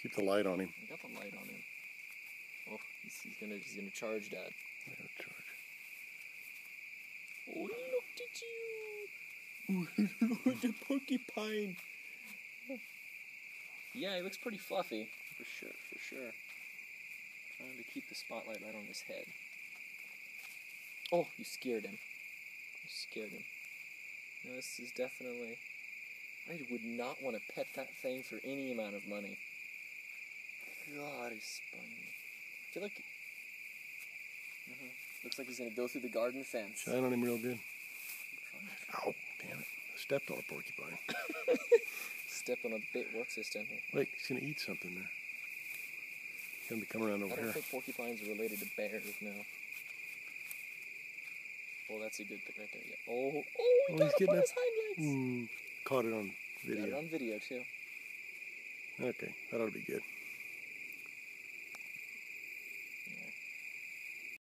Keep the light on him. I got the light on him. Oh, he's gonna charge, Dad. I gotta charge. Oh, look at you! Look at the porcupine. Yeah, he looks pretty fluffy, for sure. Trying to keep the spotlight right on his head. Oh, you scared him. No, this is definitely... I would not want to pet that thing for any amount of money. God, he's spiny. I feel like... Looks like he's going to go through the garden fence. Shine on him real good. Ow, damn it. I stepped on a porcupine. Step on a bit. What's this down here? Wait, he's going to eat something there. He's going to be coming around over I don't here. think porcupines are related to bears, no. Oh, that's a good pick right there. Yeah. Oh, he got up on his hind legs. Caught it on video. Got it on video, too. Okay, that ought to be good.